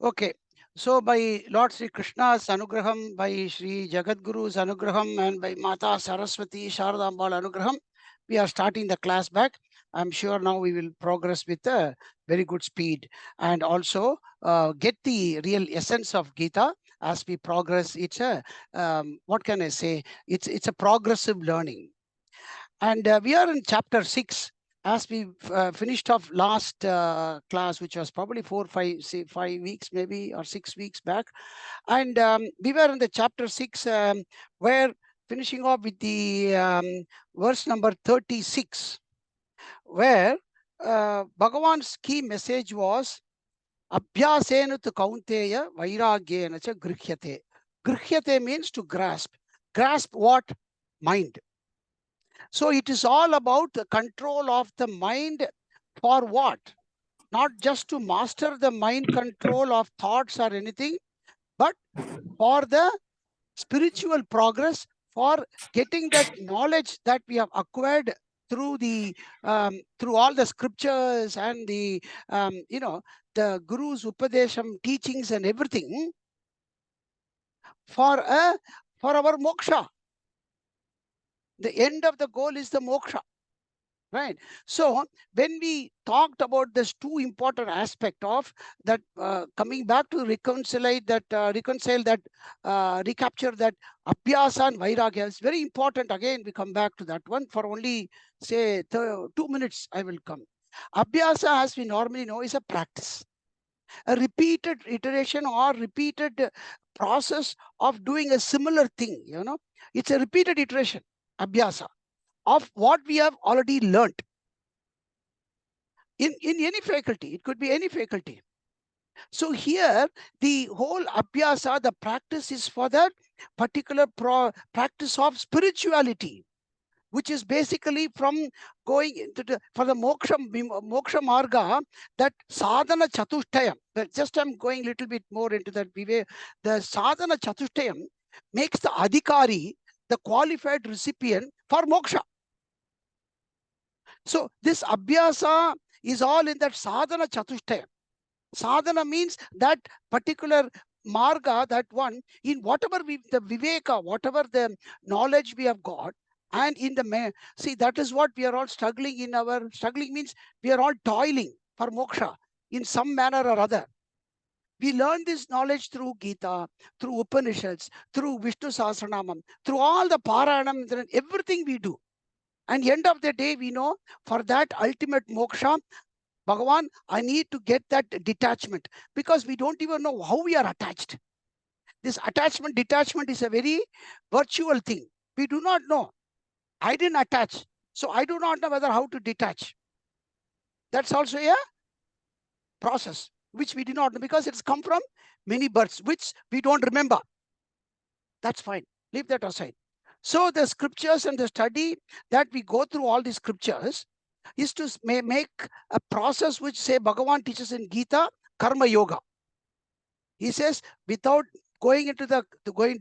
Okay. So by Lord Sri Krishna's Anugraham, by Sri Jagadguru's Anugraham, and by Mata Saraswati Sharadambal Anugraham, we are starting the class back. I'm sure now we will progress with a very good speed and also get the real essence of Gita as we progress. It's a what can I say? It's a progressive learning. And we are in chapter 6 as we finished off last class, which was probably 5 weeks, maybe, or 6 weeks back. And we were in the chapter 6, where finishing off with the verse number 36, where Bhagavan's key message was Abhyasena tu kaunteya vairagyena cha grihyate. Grihyate means to grasp. Grasp what? Mind. So it is all about the control of the mind for what? Not just to master the mind control of thoughts or anything, but for the spiritual progress, for getting that knowledge that we have acquired through the through all the scriptures and the the Guru's Upadesham teachings and everything for a for our moksha. The end of the goal is the moksha. Right. So when we talked about this two important aspect of that, coming back to reconcile that, recapture that abhyasa and vairagya is very important. Again, we come back to that one for only say 2 minutes. I will come. Abhyasa, as we normally know, is a practice, a repeated iteration or repeated process of doing a similar thing. It's a repeated iteration, abhyasa, of what we have already learned in any faculty. It could be any faculty. So here the whole abhyasa, the practice, is for that particular practice of spirituality, which is basically from going into for the moksha marga, that sadhana chatushtayam. But just I'm going a little bit more into that. The sadhana chatushtayam makes the adhikari the qualified recipient for moksha. So this abhyasa is all in that sadhana chatushtaya. Sadhana means that particular marga, that one, in whatever the viveka, whatever the knowledge we have got, and in the see, that is what we are all struggling in. Our struggling means we are all toiling for moksha in some manner or other. We learn this knowledge through Gita, through Upanishads, through Vishnu Sahasranamam, through all the Parayanam, everything we do. And end of the day, we know for that ultimate moksha, Bhagavan, I need to get that detachment, because we don't even know how we are attached. This attachment, detachment is a very virtual thing. We do not know. I didn't attach, so I do not know whether how to detach. That's also a process which we do not know, because it's come from many births, which we don't remember. That's fine. Leave that aside. So the scriptures and the study that we go through all these scriptures is to make a process which, say, Bhagavan teaches in Gita, karma yoga. He says, without going into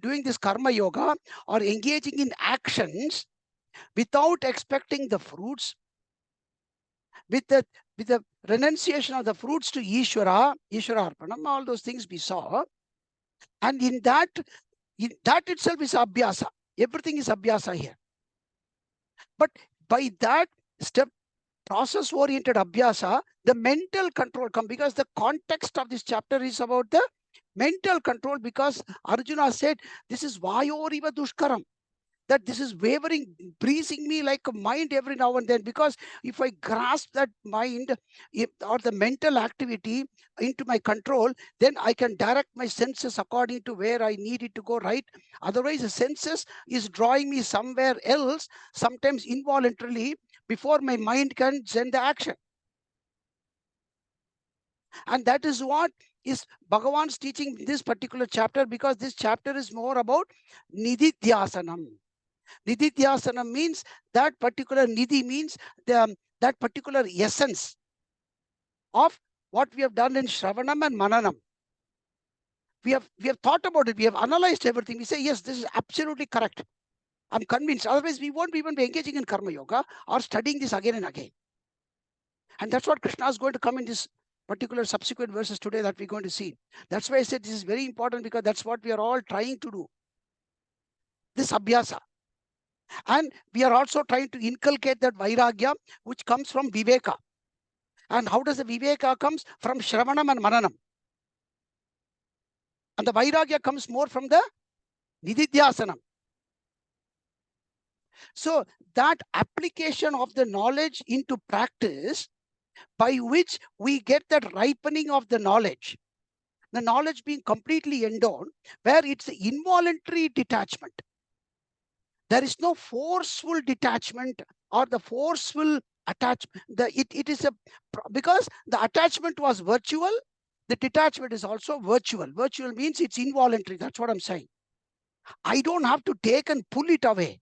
doing this karma yoga or engaging in actions, without expecting the fruits, with the renunciation of the fruits to Ishvara Arpanam, all those things we saw. And in that itself is abhyasa. Everything is abhyasa here. But by that step, process-oriented abhyasa, the mental control comes, because the context of this chapter is about the mental control, because Arjuna said, this is vayoriva dushkaram, that this is wavering, breezing me like a mind every now and then, because if I grasp that mind or the mental activity into my control, then I can direct my senses according to where I need it to go, right? Otherwise, the senses is drawing me somewhere else, sometimes involuntarily, before my mind can send the action. And that is what is Bhagavan's teaching in this particular chapter, because this chapter is more about nididhyasanam. Nididhyasanam means that particular nidhi means that particular essence of what we have done in Shravanam and Mananam. We have thought about it. We have analyzed everything. We say, yes, this is absolutely correct. I'm convinced. Otherwise, we won't even be engaging in karma yoga or studying this again and again. And that's what Krishna is going to come in this particular subsequent verses today that we're going to see. That's why I said this is very important, because that's what we are all trying to do. This abhyasa. And we are also trying to inculcate that vairagya, which comes from viveka. And how does the viveka comes? From shravanam and mananam. And the vairagya comes more from the nididhyasanam. So that application of the knowledge into practice, by which we get that ripening of the knowledge being completely endowed, where it's involuntary detachment. There is no forceful detachment or the forceful attachment. It is because the attachment was virtual, the detachment is also virtual. Virtual means it's involuntary. That's what I'm saying. I don't have to take and pull it away.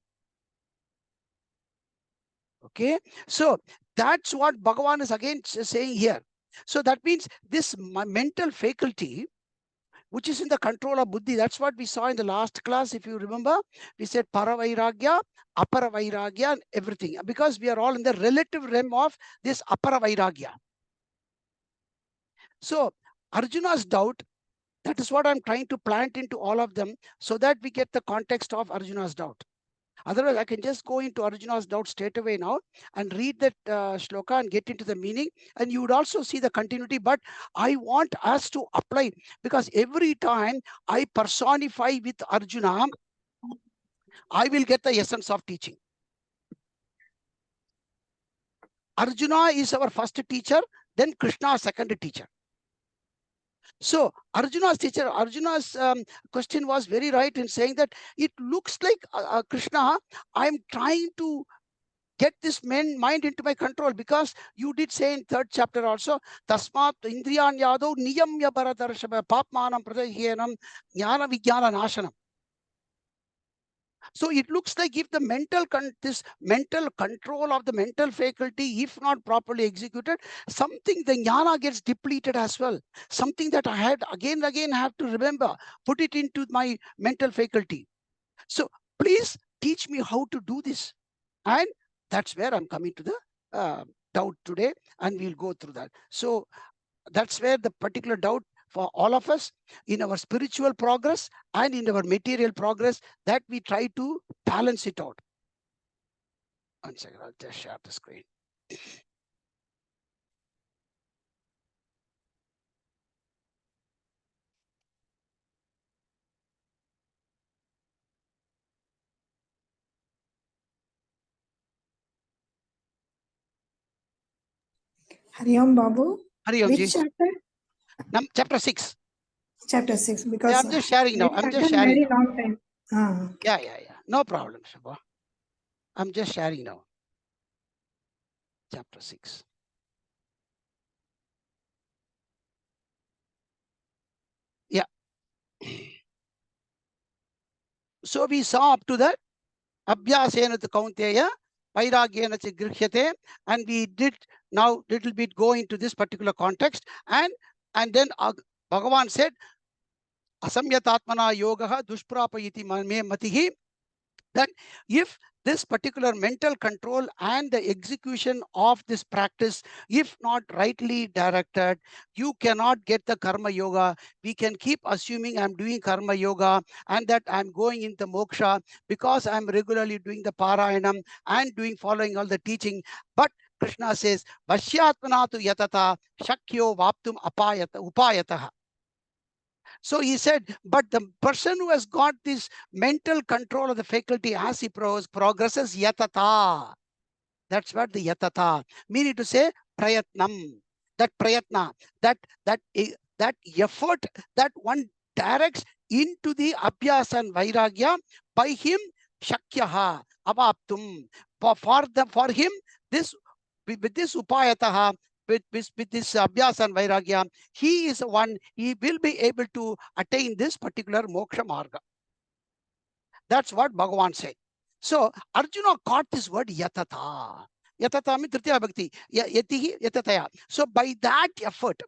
Okay, so that's what Bhagavan is again saying here. So that means this mental faculty, which is in the control of buddhi, that's what we saw in the last class. If you remember, we said paravairagya, aparavairagya, and everything, because we are all in the relative realm of this aparavairagya. So Arjuna's doubt, that is what I'm trying to plant into all of them, so that we get the context of Arjuna's doubt. Otherwise, I can just go into Arjuna's doubt straight away now and read that shloka and get into the meaning. And you would also see the continuity. But I want us to apply, because every time I personify with Arjuna, I will get the essence of teaching. Arjuna is our first teacher, then Krishna second teacher. So Arjuna's question was very right in saying that it looks like Krishna, I'm trying to get this mind into my control, because you did say in 3rd chapter also, tasmat indriyan yadav niyamya baradarshava papmanam pradahyanam jnana vijnana nashanam. So it looks like if the this mental control of the mental faculty, if not properly executed, something, the jnana gets depleted as well. Something that I had again and again have to remember, put it into my mental faculty. So please teach me how to do this. And that's where I'm coming to the doubt today, and we'll go through that. So that's where the particular doubt for all of us in our spiritual progress and in our material progress, that we try to balance it out. 1 second, I'll just share the screen. Hari Om Babu. Hari Om, Which chapter? Chapter 6. Chapter 6, because yeah, I'm just sharing now. I'm just sharing. Very long time. Okay. Yeah. No problem, Shubha. I'm just sharing now. Chapter 6. Yeah. So we saw up to that abhyasena to kaunteya vairagyena cha grihhyate, and we did now little bit go into this particular context, and then Bhagavan said asamyatatmana yogaha dushprapayiti me matihi, that if this particular mental control and the execution of this practice, if not rightly directed, you cannot get the karma yoga. We can keep assuming I'm doing karma yoga and that I'm going into moksha because I'm regularly doing the parayanam and following all the teaching. But Krishna says, Vashyatmanatu yatata shakyo vaptum upayataha. So he said, but the person who has got this mental control of the faculty as he progresses, yatata. That's what the yatata, meaning to say prayatnam. That prayatna, that effort that one directs into the abhyasa and vairagya, by him shakyaha avaptum. For him, this with this upayataha, with this abhyasa and vairagya, he is the one, he will be able to attain this particular moksha marga. That's what Bhagavan said. So Arjuna caught this word yatata. Yatata means tritiya bhakti. Yatihi yatataya. So by that effort,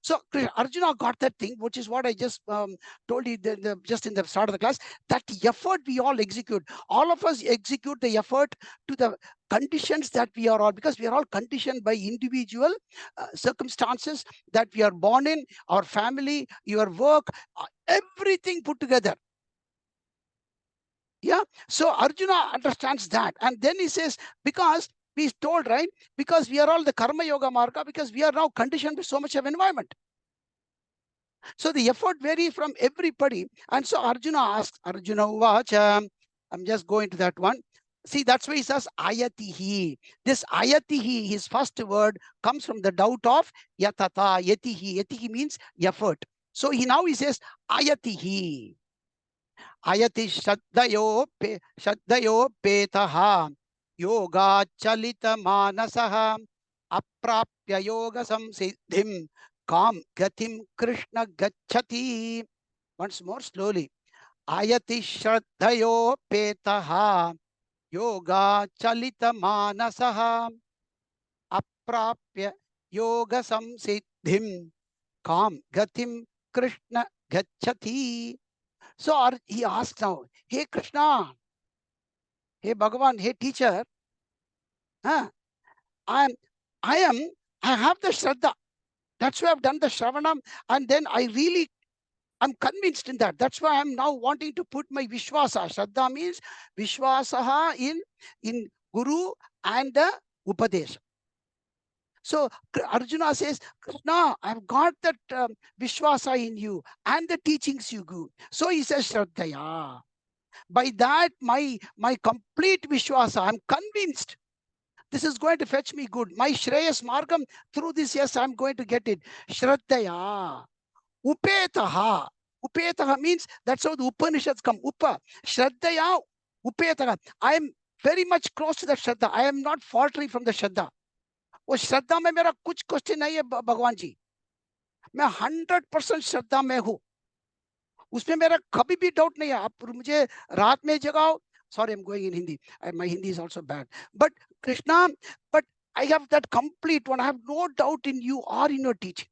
So Arjuna got that thing, which is what I just told you just in the start of the class, that effort we all execute. All of us execute the effort to the conditions that we are all, because we are all conditioned by individual circumstances that we are born in, our family, your work, everything put together. Yeah. So Arjuna understands that. And then he says, because he's told, right? Because we are all the karma yoga marga, because we are now conditioned with so much of environment. So the effort varies from everybody. And so Arjuna asks, Arjuna Uvacha, I'm just going to that one. See, that's why he says ayatihi. This ayatihi, his first word, comes from the doubt of yatata, yatihi. Yatihi means effort. So he says ayatihi. Ayati shaddayo petaha yoga chalita manasaha aprapya yoga samsiddhim kam gatim krishna gacchati. Once more slowly. Ayati shraddhayo petaha yoga chalita manasaha aprapya yoga samsiddhim kam gatim krishna gacchati. So he asks now, hey Krishna, hey Bhagavan, hey teacher, I have the Shraddha. That's why I've done the Shravanam, and then I'm convinced in that. That's why I'm now wanting to put my Vishwasa. Shraddha means Vishwasaha in Guru and the Upadesh. So Arjuna says, Krishna, I've got that Vishwasa in you and the teachings you give. So he says, Shraddhaya. By that, my complete Vishwasa, I'm convinced this is going to fetch me good. My Shreyas Margam, through this, yes, I'm going to get it. Shraddhaya. Upetaha. Upetaha means that's how the Upanishads come. Upa. Shraddhaya. Upetaha. I am very much close to the Shraddha. I am not faltering from the Shraddha. वो श्रद्धा में मेरा कुछ question नहीं है भगवान जी, मैं 100% श्रद्धा में हूँ, उसमें मेरा कभी भी डाउट नहीं है. आप मुझे रात में जगाओ. Sorry, I'm going in Hindi. My Hindi is also bad. But Krishna, but I have that complete one. I have no doubt in you or in your teaching.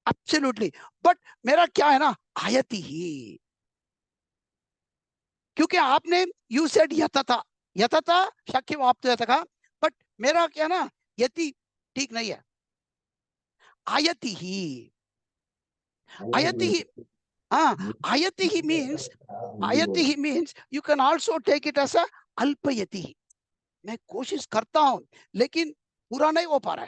Absolutely. But मेरा क्या है ना, आयति ही. क्योंकि आपने you said यतता शक्य वाप्त यतका, but मेरा क्या ना, यति ठीक नहीं है. आयति ही. आयति ही. Ayatihi means you can also take it as a alpayatihi. मैं कोशिश करता हूं लेकिन पूरा नहीं हो पा रहा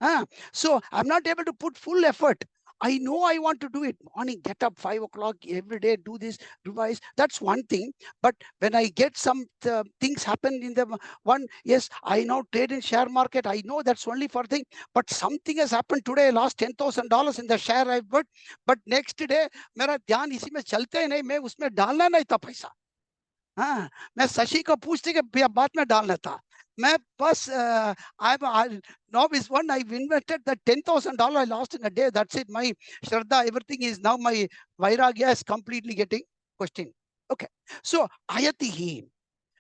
है. So I'm not able to put full effort. I know I want to do it. Morning, get up 5 o'clock every day, do this, revise. That's one thing. But when I get some things happen in the one, yes, I now trade in share market. I know that's only for thing. But something has happened today. I lost $10,000 in the share I put. But next day, मेरा ध्यान इसी में चलता ही नहीं. मैं उसमें डालना नहीं था पैसा. मैं शशि को पूछते कि बात में डालना था. मैं बस now is one, I've invested the $10,000 I lost in a day. That's it. My Shraddha, everything is now, my Vairagya is completely getting questioned. Okay. So ayatihi,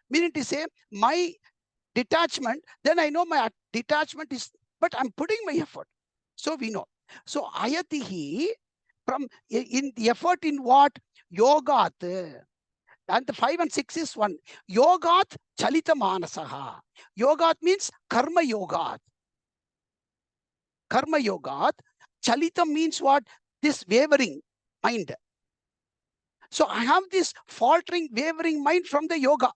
meaning to say my detachment, then I know my detachment is, but I'm putting my effort. So we know. So ayatihi, from in the effort in what? Yogat. And the 5 and 6 is one. Yogat chalita manasaha. Yogat means karma yogat. Karma yogat. Chalita means what? This wavering mind. So I have this faltering, wavering mind from the yoga.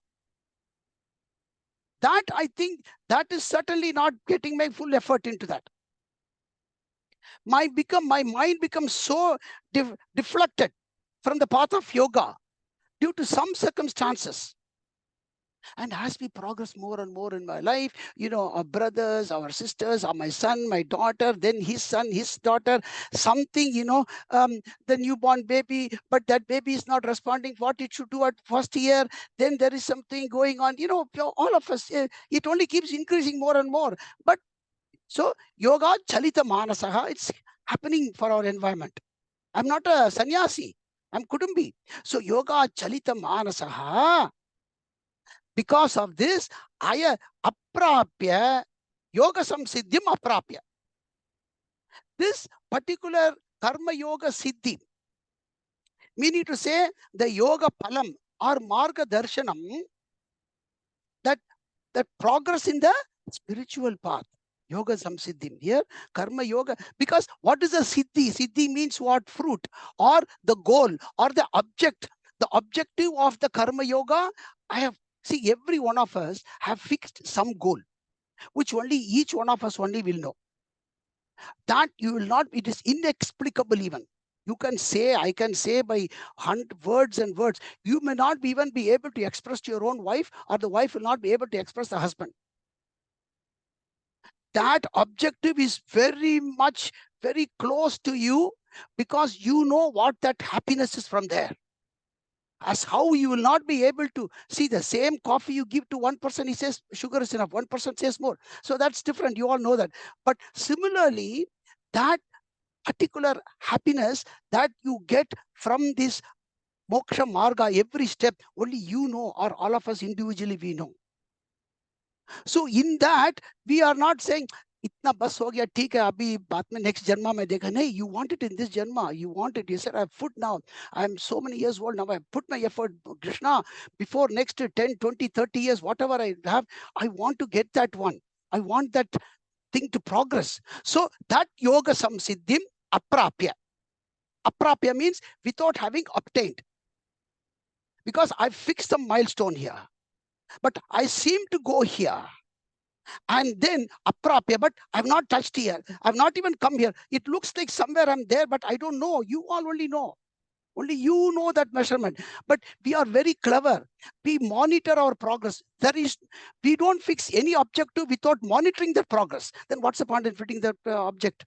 That I think that is certainly not getting my full effort into that. My mind becomes so deflected from the path of yoga due to some circumstances. And as we progress more and more in my life, our brothers, our sisters, or my son, my daughter, then his son, his daughter, something, the newborn baby, but that baby is not responding what it should do at first year. Then there is something going on, all of us, it only keeps increasing more and more. But so yoga chalita manasaha, it's happening for our environment. I'm not a sannyasi, I'm Kudumbi. So yoga chalita manasaha. Because of this, I aprapya yoga samsiddhim aprapya. This particular karma yoga siddhi, meaning to say the yoga palam or marga darshanam, that progress in the spiritual path. Yoga samsiddhim. Here, karma yoga. Because what is a siddhi? Siddhi means what? Fruit or the goal or the object. The objective of the karma yoga, see, every one of us have fixed some goal, which only each one of us only will know. That you will not, it is inexplicable even. You can say, I can say by words and words. You may not even be able to express to your own wife, or the wife will not be able to express the husband. That objective is very much, very close to you, because you know what that happiness is from there. As how you will not be able to see the same coffee you give to one person, he says sugar is enough, one person says more. So that's different. You all know that. But similarly, that particular happiness that you get from this moksha marga, every step, only you know, or all of us individually we know. So in that, we are not saying, itna bas ho gaya, theek hai, abhi baat mein next janma mein dekha. Nahi, you want it in this janma. You want it. You said, I have put now. I am so many years old now. I have put my effort. Krishna, before next 10, 20, 30 years, whatever I have, I want to get that one. I want that thing to progress. So that yoga samsiddhim aprapya. Aprapya means without having obtained. Because I fixed some milestone here. But I seem to go here. And then aprapya, but I've not touched here. I've not even come here. It looks like somewhere I'm there, but I don't know. You all only know. Only you know that measurement. But we are very clever. We monitor our progress. We don't fix any objective without monitoring the progress. Then what's the point in fitting the object?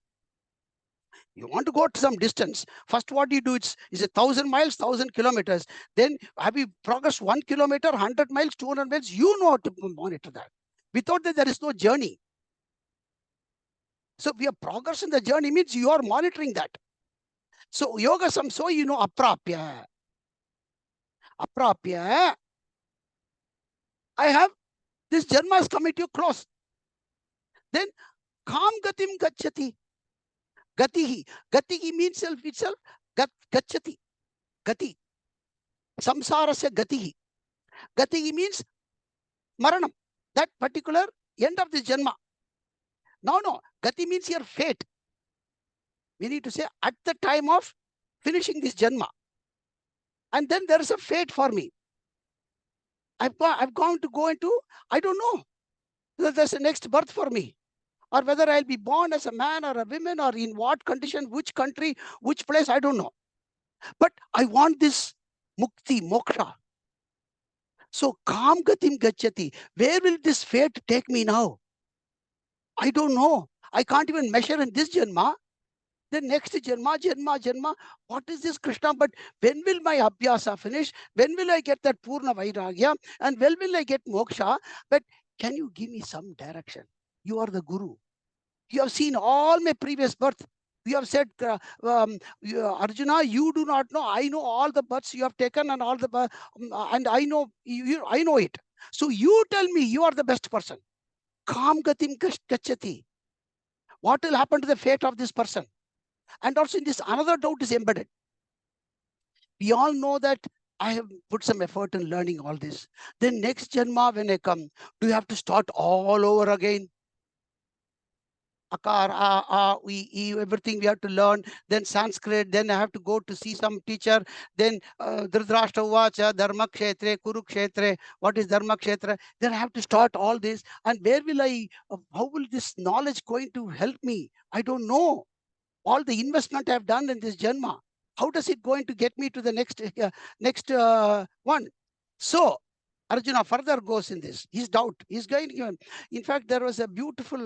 You want to go to some distance. First, what you do is 1,000 miles, 1,000 kilometers. Then have you progressed 1 kilometer, 100 miles, 200 miles? You know how to monitor that. Without that, there is no journey. So we have progress in the journey means you are monitoring that. So yoga samso, you know, aprapya. Aprapya. I have, this janma is coming to you close. Then kam gatim gacchati. Gatihi. Gatihi means self itself. Gacchati. Gati. Samsarasya gatihi. Gatihi means maranam. That particular end of this janma. No. Gati means your fate. We need to say at the time of finishing this janma. And then there is a fate for me. I've gone to go into, I don't know whether there's a next birth for me, or whether I'll be born as a man or a woman, or in what condition, which country, which place, I don't know. But I want this mukti, moksha. So kam gatim gacchati. Where will this fate take me now? I don't know. I can't even measure in this janma. The next janma. What is this, Krishna? But when will my abhyasa finish? When will I get that purna vairagya? And when will I get moksha? But can you give me some direction? You are the guru. You have seen all my previous birth. You have said, Arjuna, you do not know. I know all the births you have taken and all the and I know I know it. So you tell me, you are the best person. Kam gatim gacchati. What will happen to the fate of this person? And also in this, another doubt is embedded. We all know that I have put some effort in learning all this. Then next janma, when I come, do you have to start all over again? Akar, we, everything we have to learn. Then Sanskrit. Then I have to go to see some teacher. Then Dhritarashtra Uvacha, Dharma Kshetre, Kurukshetre. What is Dharma Kshetra? Then I have to start all this. And where will how will this knowledge going to help me? I don't know. All the investment I've done in this janma, how does it going to get me to the next one? So Arjuna further goes in this. His doubt. He's going. In fact, there was a beautiful.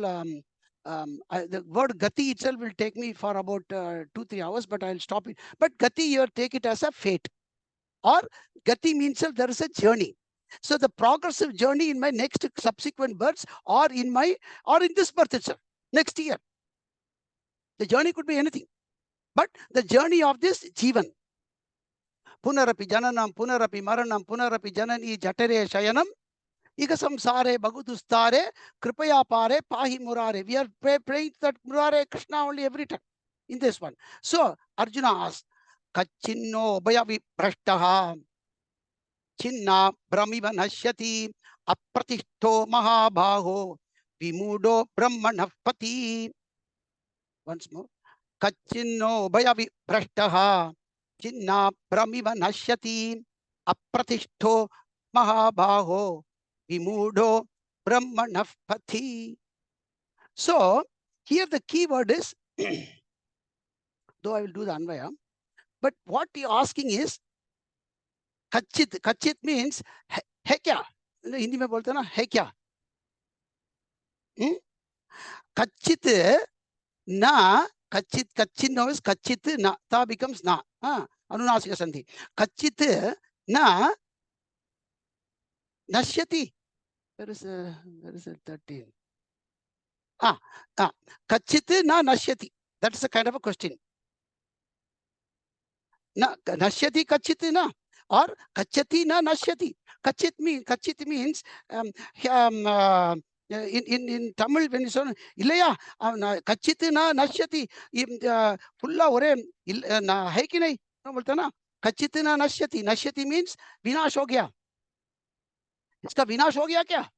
The word Gati itself will take me for about 2-3 hours, but I'll stop it. But Gati, you take it as a fate, or Gati means there is a journey. So the progressive journey in my next subsequent births, or in this birth itself, next year. The journey could be anything. But the journey of this Jivan. Punarapi jananam, punarapi maranam, punarapi janani jatare shayanam, Iga samsare bagudustare kripaya pare pahi murare. We are praying that murare Krishna only every time in this one. So Arjuna asks, Kachinno bhayavi prashtaha chinna brahmiva nashyati apratishto mahabhaho vimudo brahmana pati. Once more. Kachinno bhayavi prashtaha chinna brahmiva nashyati apratishto mahabhaho vimudo brahmana pati. So here the key word is, though I will do the Anvaya, but what you're asking is Kachit. Kachit means है क्या? हिंदी में बोलते हैं ना है क्या? Kachit na kachit kachin now is kachit na ta becomes na. Anunasika sandhi. Kachit na nashyati. Where is 13? Kachit na nashyati. That is a kind of a question. Na nashyati kachit na or kachati na nashyati. Kachit means in Tamil when you say illaya kachit na nashyati fulla ore na hai ki nahi बोलते ना kachit na nashyati. Nashyati means विनाश हो गया. इसका विनाश हो गया क्या?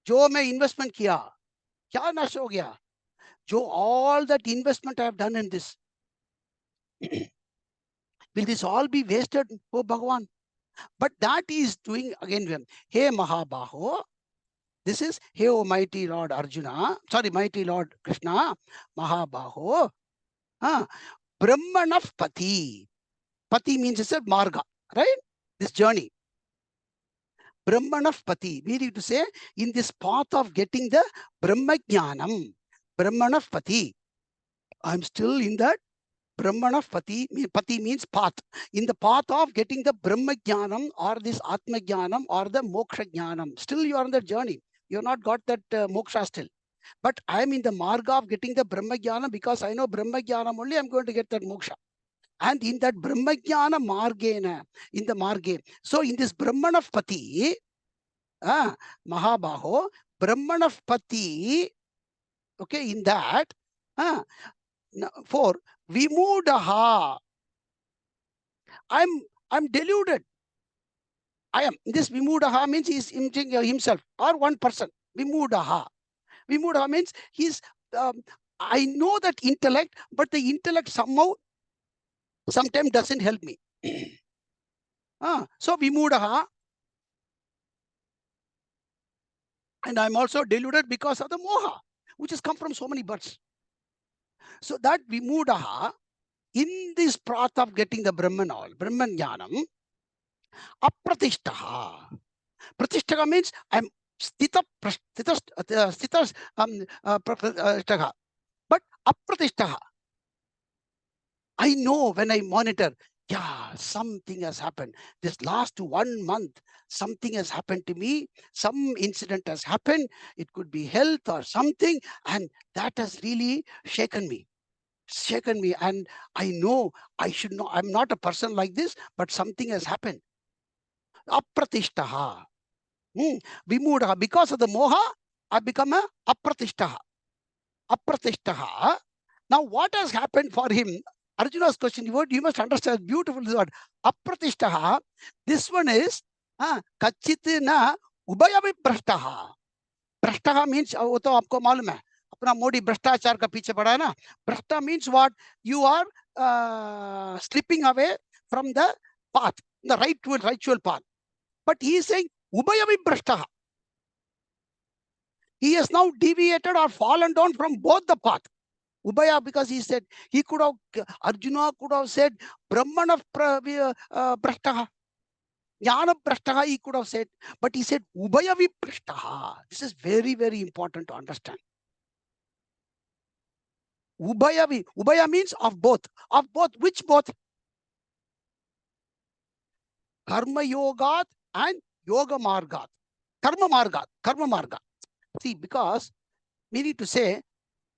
जो मैं इन्वेस्टमेंट किया क्या नाश हो गया? जो all that investment I have done in this, will this all be wasted? Oh Bhagavan. But that is doing again. Hey Mahabaho, this is Hey O mighty Lord Arjuna, sorry, mighty Lord Krishna, Mahabaho, Brahmana Pati. Pati means it's a marga, right? This journey. Brahmana Pati, meaning to say, in this path of getting the Brahma Jnanam, Brahmana Pati. I'm still in that Brahmana Pati. Pati means path. In the path of getting the Brahma Jnanam or this Atma Jnanam or the Moksha Jnanam. Still you are on that journey. You have not got that moksha still. But I am in the marga of getting the Brahma Jnana because I know Brahma Jnanam only I'm going to get that moksha. And in that Brahma Jnana margena, in the marge. So in this Brahmana Pati, Mahabaho, Brahmana Pati, okay, in that, for Vimudaha, I'm deluded. I am. This Vimudaha means he's imaging himself or one person. Vimudaha. Vimudaha means he's, I know that intellect, but the intellect somehow, sometimes doesn't help me. So Vimudaha. And I'm also deluded because of the moha, which has come from so many birds. So that Vimudaha, in this path of getting the Brahman Jnanam, apratishtaha. Pratishtaha means I'm stita, but apratishtaha. I know when I monitor, yeah, something has happened. This last 1 month, something has happened to me. Some incident has happened. It could be health or something. And that has really shaken me. And I know I should know. I'm not a person like this, but something has happened. Apratishtaha. Vimudaha. Because of the moha, I become a apratishtaha. Apratishtaha. Now, what has happened for him? Arjuna's question, you must understand, beautiful this word. Apratishtaha. This one is kachitina ubayavi prashtaha. Prashtaha means, वो तो आपको मालूम है, अपना मोदी भ्रष्टाचार का पीछे पड़ा है ना. Prashta means what? You are slipping away from the path, the rightful path. But he is saying ubayavi prashtaha. He has now deviated or fallen down from both the path. Ubaya, because he said, Arjuna could have said, Brahmana prashtaha. Jnana prashtaha he could have said, but he said, Ubayavi prashtaha. This is very, very important to understand. Ubayavi. Ubaya means of both. Of both. Which both? Karma yogat and yoga margat. Karma margat. See, because meaning to say,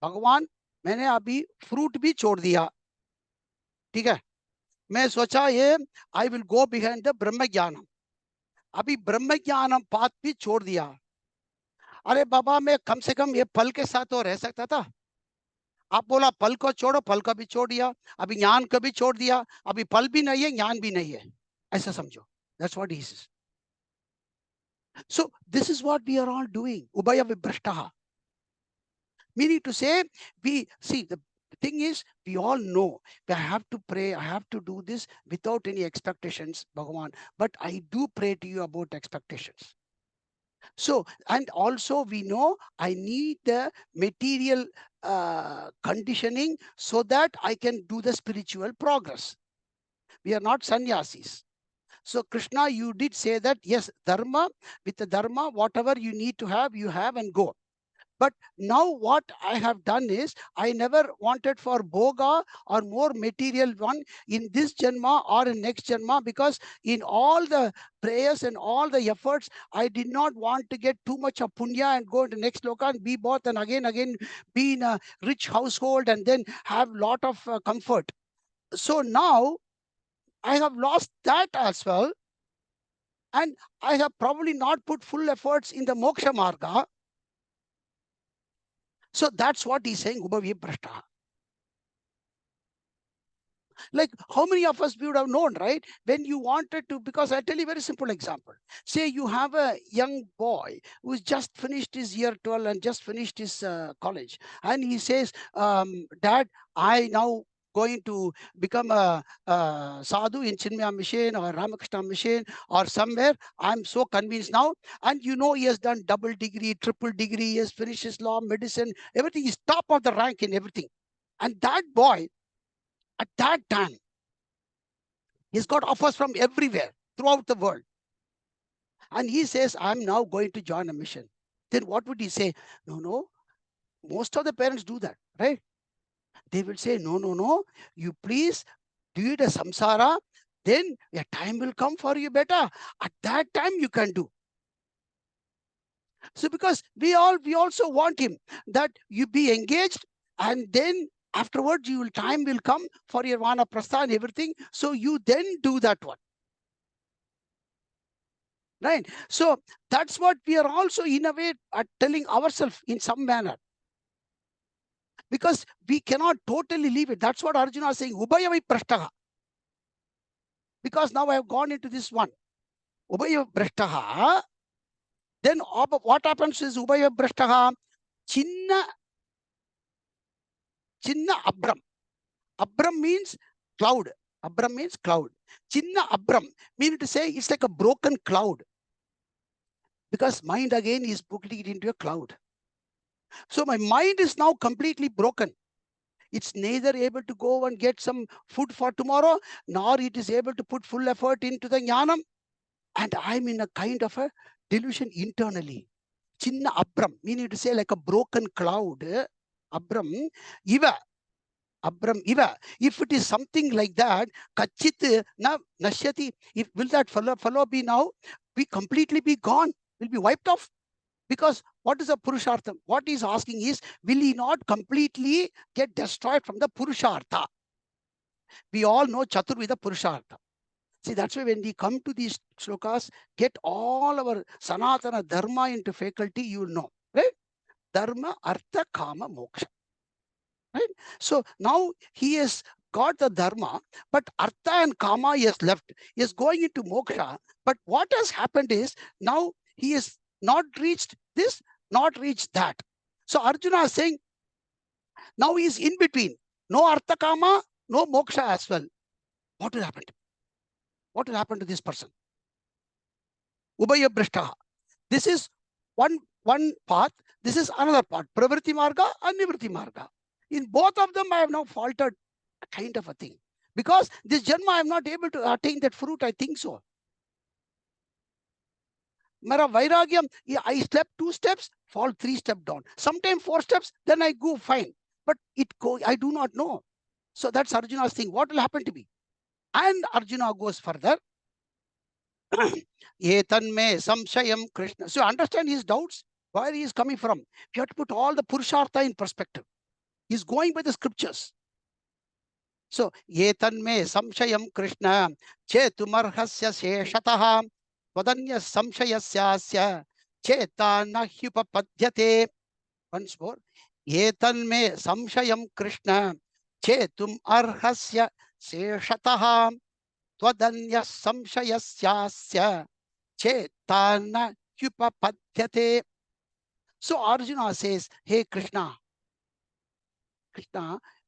Bhagavan, मैंने अभी fruit भी छोड़ दिया, ठीक है. मैं सोचा ये I will go behind the ब्रह्म ज्ञानम. अभी ब्रह्म ज्ञानम पात भी छोड़ दिया. अरे बाबा, मैं कम से कम ये पल के साथ तो रह सकता था. आप बोला पल को छोड़ो, पल का भी छोड़ दिया. अभी ज्ञान को भी छोड़ दिया. अभी पल भी नहीं है, ज्ञान भी नहीं है. ऐसा समझो. That's what he says. So this is what we are all doing. Ubhaya vibrashtaha. Meaning to say, we see the thing is, we all know I have to pray, I have to do this without any expectations, Bhagavan. But I do pray to you about expectations. So, and also we know I need the material conditioning so that I can do the spiritual progress. We are not sannyasis. So Krishna, you did say that, yes, dharma, with the dharma, whatever you need to have, you have and go. But now what I have done is, I never wanted for bhoga or more material one in this janma or in next janma, because in all the prayers and all the efforts, I did not want to get too much of punya and go into next loka and be both, and again be in a rich household and then have lot of comfort. So now I have lost that as well. And I have probably not put full efforts in the moksha marga. So that's what he's saying, Ubhavi Brashta. Like, how many of us we would have known, right? When you wanted to, because I tell you a very simple example. Say you have a young boy who's just finished his year 12 and just finished his college. And he says, Dad, I now going to become a sadhu in Chinmaya mission or Ramakrishna mission or somewhere. I'm so convinced now. And you know, he has done double degree, triple degree, he has finished his law, medicine, everything is top of the rank in everything. And that boy, at that time, he's got offers from everywhere throughout the world. And he says, I'm now going to join a mission. Then what would he say? No. Most of the parents do that, right? They will say, no. You please do it a samsara. Then a time will come for you better. At that time, you can do. So because we also want him that you be engaged, and then afterwards time will come for your vanaprastha and everything. So you then do that one. Right? So that's what we are also in a way telling ourselves in some manner. Because we cannot totally leave it. That's what Arjuna is saying. Ubhayavi prashtaha. Because now I have gone into this one. Ubhayavi prashtaha. Then what happens is Ubhayavi prashtaha. Chinna abram. Abram means cloud. Abram means cloud. Chinna abram, meaning to say it's like a broken cloud. Because mind again is putting it into a cloud. So my mind is now completely broken. It's neither able to go and get some food for tomorrow, nor it is able to put full effort into the jnanam. And I'm in a kind of a delusion internally. Chinna abram, meaning to say like a broken cloud. Abram, iva. Abram iva. If it is something like that, kachit na nashyati, if will that fellow be now, be completely be gone, will be wiped off? Because what is a purushartha? What he's asking is, will he not completely get destroyed from the purushartha? We all know Chaturvida Purushartha. See, that's why when we come to these shlokas, get all our Sanatana Dharma into faculty, you will know. Right? Dharma, Artha, Kama, Moksha. Right? So now he has got the Dharma, but Artha and Kama he has left. He is going into Moksha. But what has happened is, now he has not reached this, not reached that. So Arjuna is saying, now he is in between. No Artha Kama, no Moksha as well. What will happen? What will happen to this person? Ubhaya Brishtaha. This is one path. This is another path. Pravritti Marga and Nivritti Marga. In both of them, I have now faltered a kind of a thing. Because this Janma, I am not able to attain that fruit, I think so. Mera Vairagyam, I step 2 steps, fall 3 steps down. Sometimes 4 steps, then I go fine. But I do not know. So that's Arjuna's thing. What will happen to me? And Arjuna goes further. Etanme samshayam Krishna. So understand his doubts, where he is coming from. You have to put all the Purushartha in perspective. He's going by the scriptures. So, Etanme samshayam Krishna chetumarhasya sheshataha Twadanya samshayasyasya cheta na hyupapadyate. Once more. Etanme samshayam Krishna chetum arhasya seshataha twadanya samshayasyasya chetana hyupapadyate. So Arjuna says, hey Krishna,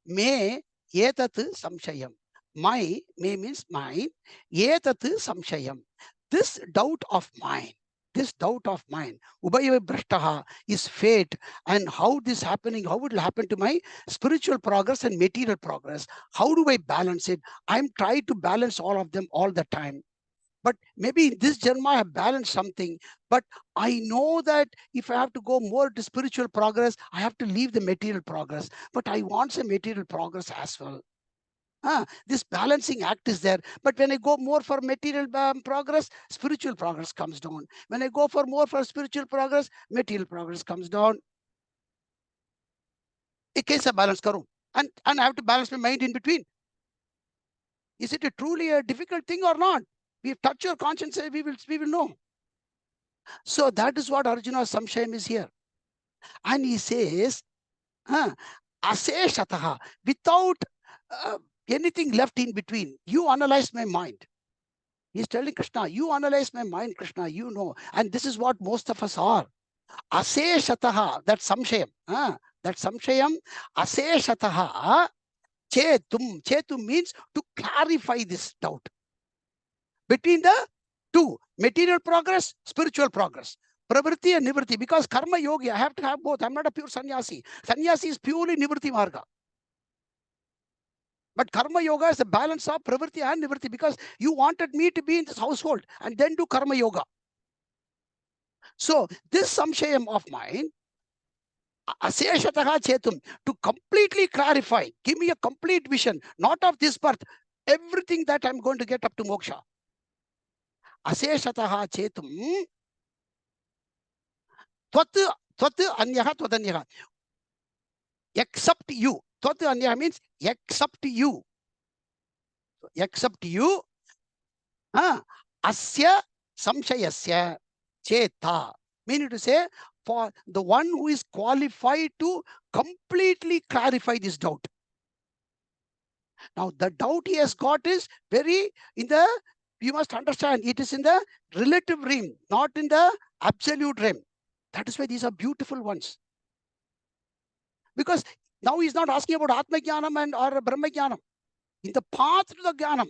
me etat samshayam. My, may means mine, etat samshayam. This doubt of mine, YogaBhushta is fate, and how this happening, how it will happen to my spiritual progress and material progress. How do I balance it? I'm trying to balance all of them all the time. But maybe in this Janma I have balanced something. But I know that if I have to go more to spiritual progress, I have to leave the material progress. But I want some material progress as well. This balancing act is there. But when I go more for material progress, spiritual progress comes down. When I go for more for spiritual progress, material progress comes down. In case I balance karu. And I have to balance my mind in between. Is it truly a difficult thing or not? We touch your conscience, we will know. So that is what Arjuna's samshayam is here. And he says, aseshataha, without anything left in between. You analyze my mind. He's telling Krishna, you analyze my mind, Krishna, you know. And this is what most of us are. Aseshataha, that samshayam. That samshayam, aseshataha, chetum. Chetum means to clarify this doubt. Between the two, material progress, spiritual progress. Pravritti and nivritti, because karma yogi, I have to have both. I'm not a pure sannyasi. Sannyasi is purely nivritti marga. But karma yoga is the balance of pravritti and nivritti, because you wanted me to be in this household and then do karma yoga. So this samshayam of mine, aseshataha chetum, to completely clarify, give me a complete vision, not of this birth, everything that I'm going to get up to moksha. Aseshataha chetum, Tvat anyaha tvadanyaha. Except you. Tvat anyaha means except you. Except you. Asya samshayasya cheta. Meaning to say, for the one who is qualified to completely clarify this doubt. Now, the doubt he has got is very in the, you must understand, it is in the relative realm, not in the absolute realm. That is why these are beautiful ones. Because now he's not asking about Atma Jnanam and or Brahma Jnanam. In the path to the Jnanam.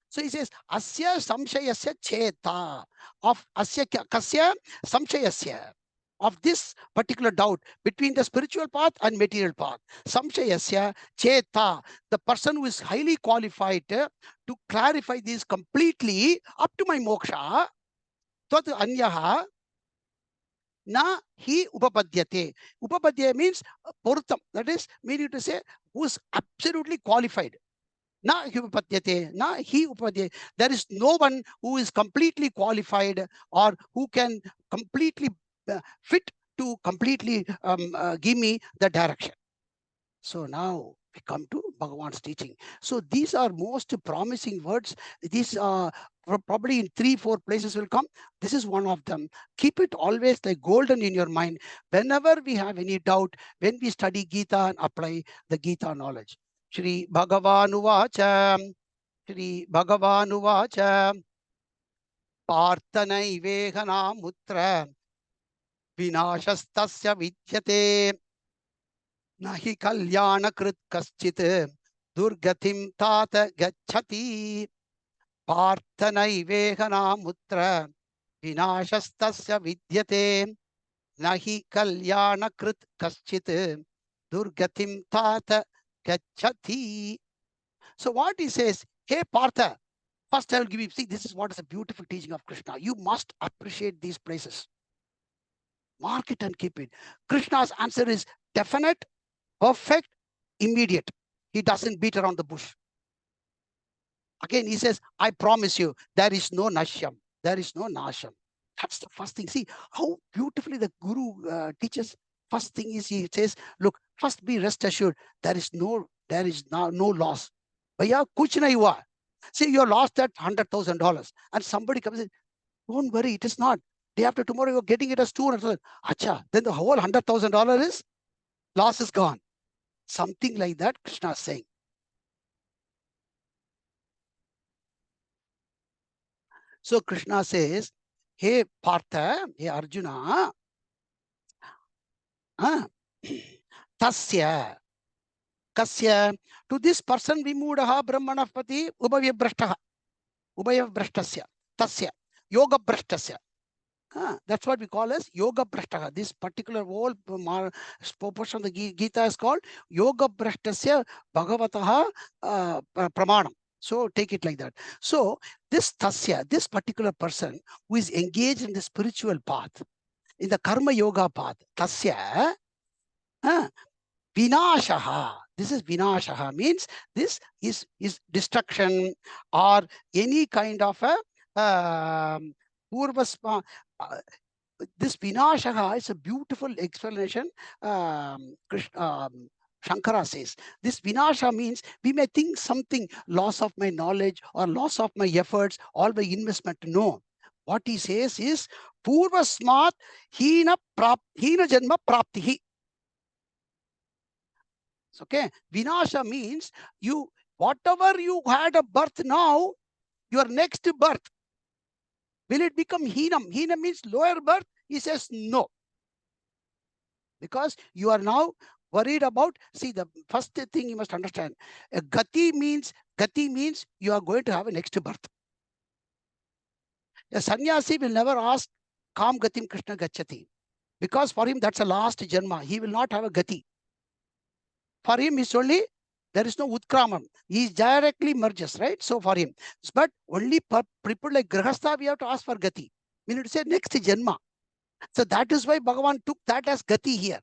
So he says, Asya samshayasya cheta. Of Asya kasya samshayasya. Of this particular doubt between the spiritual path and material path. Samshayasya cheta. The person who is highly qualified to clarify this completely up to my moksha. Tvat anyaha. Na he upapadyate. Upapadya means porutam. That is meaning to say who is absolutely qualified. Na he upapadyate. Na he upapadyate. There is no one who is completely qualified or who can completely fit to completely give me the direction. So now we come to Bhagavan's teaching. So these are most promising words. These are probably in 3-4 places will come. This is one of them. Keep it always like golden in your mind. Whenever we have any doubt, when we study Gita and apply the Gita knowledge. Shri Bhagavanuvacha. Shri Bhagavanuvacha. Parthanaiveghana mutra. Vinashastasya vidyate. Nahi kalyana krit kaschit durgatim tata gacchati parthanaiveghana mutra vinashastasya vidyate nahi kalyana krit kaschit durgatim tata gacchati. So what he says, hey Partha, first I will give you, see, this is what is a beautiful teaching of Krishna. You must appreciate these places. Mark it and keep it. Krishna's answer is definite, perfect, immediate. He doesn't beat around the bush. Again, he says, I promise you, there is no nashyam. There is no nasham. That's the first thing. See how beautifully the Guru teaches. First thing is he says, look, first be rest assured, there is no loss. Bhaiya, kuch nahi hua. See, you lost that $100,000 and somebody comes in, Don't worry, it is not. Day after tomorrow, you're getting it as 200,000. Acha, then the whole $100,000 is loss is gone. Something like that, Krishna is saying. So Krishna says, hey Partha, hey Arjuna, tasya, kasya, to this person vimudaha brahmanapati ubhavyabrashtaha, ubhavyabrashtasya, tasya, yogabrashtasya. That's what we call as YogaBhushta. This particular whole portion of the Gita is called YogaBhushtasya Bhagavataha Pramanam. So take it like that. So this tasya, this particular person who is engaged in the spiritual path, in the karma yoga path, tasya, vinashaha. This is vinashaha, means this is destruction or any kind of a purvasma. This vinashaha is a beautiful explanation. Shankara says this vinasha means we may think something, loss of my knowledge or loss of my efforts, all my investment. No, what he says is purvasmat hina janma praptihi. Okay, vinasha means you, whatever you had a birth now, your next birth, will it become hinam? Hinam means lower birth. He says no. Because you are now worried about, see, the first thing you must understand, gati means you are going to have a next birth. A sannyasi will never ask kam gatim Krishna gachati, because for him that's a last janma. He will not have a gati. For him it's only, there is no utkramam. He directly merges, right? So for him, but only people like grihastha we have to ask for gati. We need to say next janma. So that is why Bhagavan took that as gati here.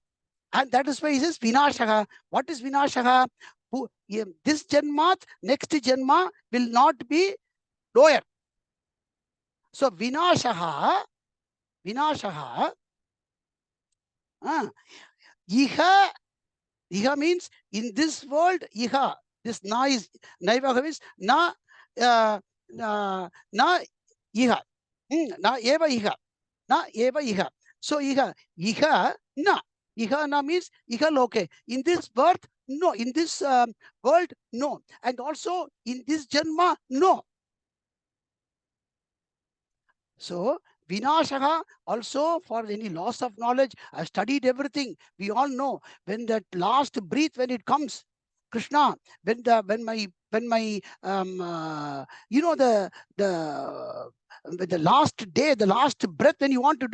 And that is why he says vinashaha. What is vinashaha? This janmat, next janma will not be lower. So vinashaha, iha means in this world, iha, this na is, naivaha means na iha, na eva iha, na eva iha. So iha na. Iha na means iha loke. In this birth, no. In this world, no. And also in this janma, no. So vinashaha also for any loss of knowledge. I've studied everything. We all know when that last breath, when it comes, Krishna, when my you know, the last day, the last breath, when you want to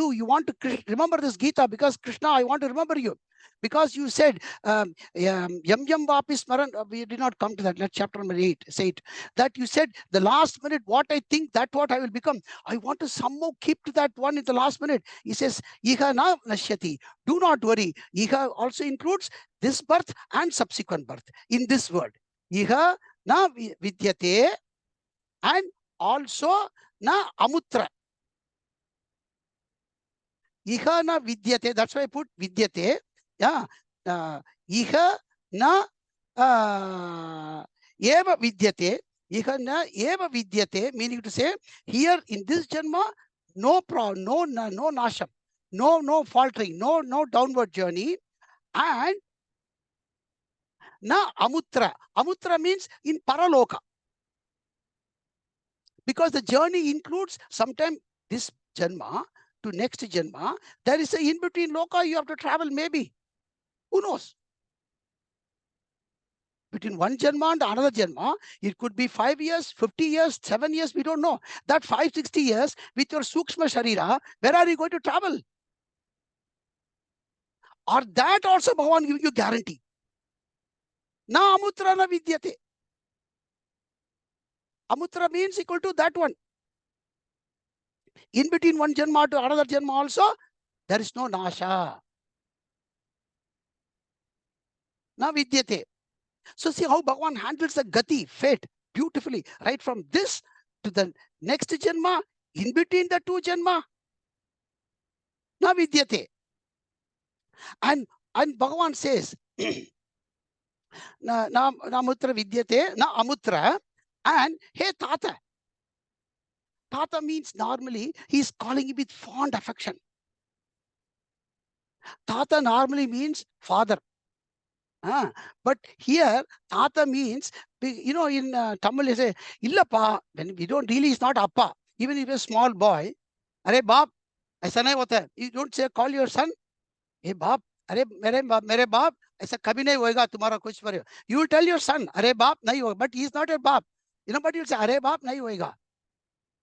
remember this Gita, because Krishna, I want to remember you. Because you said, yam vapi smaran, we did not come to that. Let's chapter number 8, say it. That you said, the last minute, what I think, that what I will become. I want to somehow keep to that one in the last minute. He says, iha na nashyati. Do not worry. Iha also includes this birth and subsequent birth in this world. Iha na vidyate and also na amutra. Iha na vidyate. That's why I put vidyate. Yeah. Iha na eva vidyate. Iha na eva vidyate, meaning to say, here in this janma, no nasham, no faltering, no downward journey. And na amutra. Amutra means in paraloka. Because the journey includes sometime this janma to next janma. There is a in-between loka you have to travel, maybe. Who knows? Between one janma and another janma, it could be 5 years, 50 years, 7 years, we don't know. That 560 years with your sukshma sharira, where are you going to travel? Or that also Bhagavan giving you guarantee. Na amutra na vidyate. Amutra means equal to that one. In between one janma to another janma also, there is no nasha. Na vidyate. So see how Bhagavan handles the gati, fate, beautifully. Right from this to the next janma, in between the two janma, na vidyate. And Bhagavan says, na amutra vidyate, na amutra, and hey tata. Tata means normally he's calling him with fond affection. Tata normally means father. But here, Tata means, in Tamil, you say, Illapa, when we don't really, it's not Appa. Even if you're a small boy, Are Bab, aisa nahi hota hai. You don't say, call your son, hey Bab, mere Bab, aisa kabhi nahi hoega, tumhara kuch par. You will tell your son, Are Bab, nahi hoega. But he's not a Bab. But you'll say, Are Bab, nahi hoega.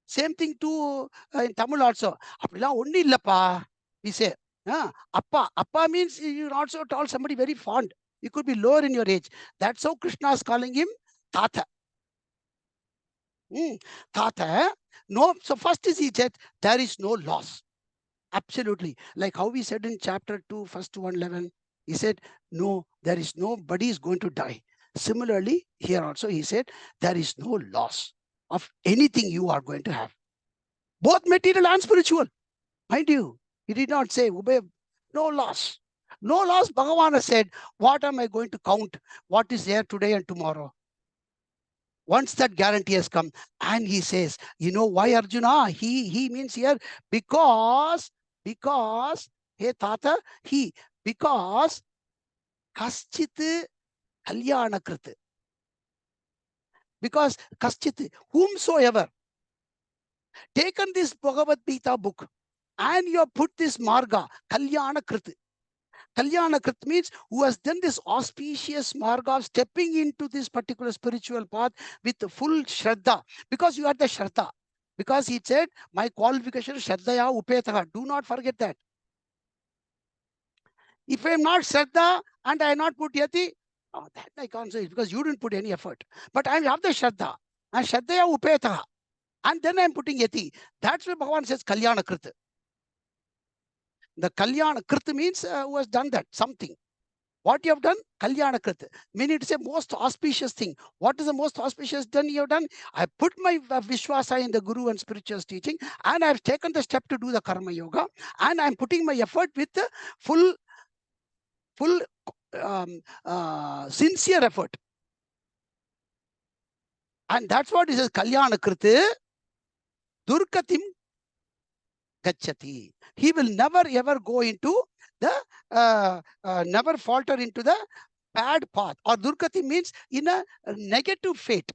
Same thing too in Tamil also. Apna only illapa, we say. Appa. Appa means you also told somebody very fond. You could be lower in your age. That's how Krishna is calling him Tata. Tata. No. So first is he said, there is no loss. Absolutely. Like how we said in chapter 2, first 111, he said, no, there is nobody is going to die. Similarly, here also he said, there is no loss of anything you are going to have. Both material and spiritual. Mind you, he did not say, no loss. No loss, Bhagavan has said, what am I going to count? What is there today and tomorrow? Once that guarantee has come, and he says, you know why, Arjuna? He means here, because, hey Tata, because kaschit kalyanakrit. Because kaschit, whomsoever, taken this Bhagavad Gita book, and you have put this marga, kalyanakrit. Kalyanakrit means who has done this auspicious marga of stepping into this particular spiritual path with full shraddha. Because you are the shraddha. Because he said, my qualification is shraddhaya upetaha. Do not forget that. If I am not shraddha and I have not put yati, that I can't say because you didn't put any effort. But I have the shraddha. And shraddhaya upetaha. And then I am putting yati. That's why Bhagavan says Kalyanakrit. The Kalyanakrit means who has done that, something. What you have done? Kalyanakrit. Meaning it's a most auspicious thing. What is the most auspicious done you have done? I put my Vishwasa in the Guru and spiritual teaching, and I've taken the step to do the Karma Yoga, and I'm putting my effort with the full sincere effort. And that's what it says, Kalyanakrit Durkatim Gachati. He will never ever go into the, never falter into the bad path. Or Durkati means in a negative fate.